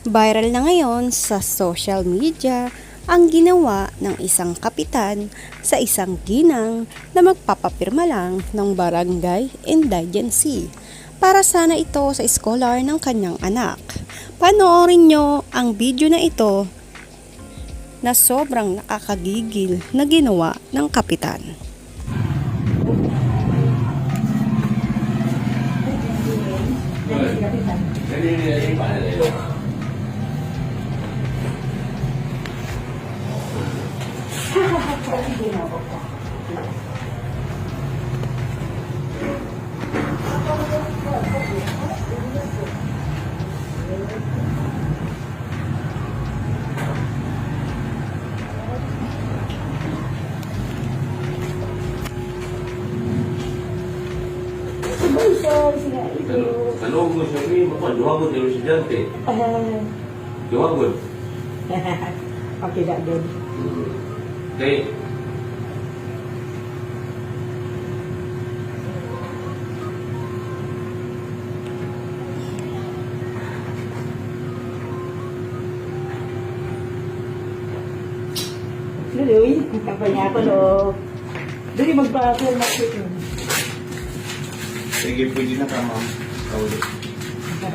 Viral na ngayon sa social media ang ginawa ng isang kapitan sa isang ginang na magpapapirma lang ng barangay indigency para sana ito sa scholar ng kanyang anak. Panoorin nyo ang video na ito na sobrang nakakagigil na ginawa ng kapitan. Ano mo siya ni mapaduwagon ng estudyante? Duwagon. Okay, that good. Okay. Luloy, kapanya ko no. Dali magpa-film na ito. Sige, pwede na ka, ma'am. Kaulit.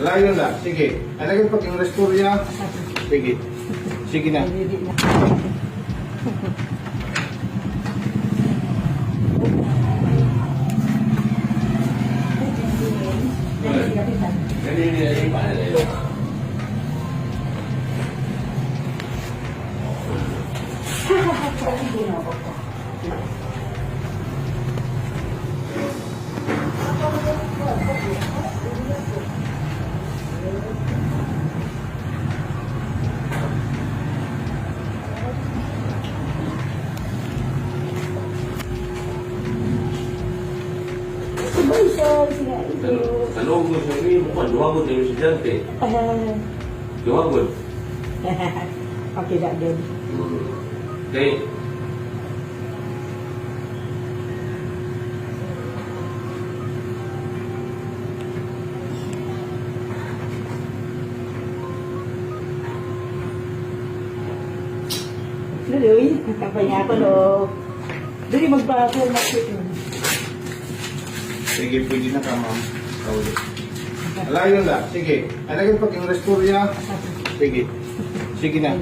Alayo na. Sige. Alagay pag yung restorya. Sige. Sige na. Ganyan nila yung panalay. Ano mo siya ni mapaduwagon ng estudyante? Duwagon. Okay, that good. Okay. Luloy, kapanya ko no. Dali magpa-film na ito. Sige, pwede na ka, ma'am. Kaulit. Alayo na. Sige. Alagay pag yung restorya. Sige. Sige na.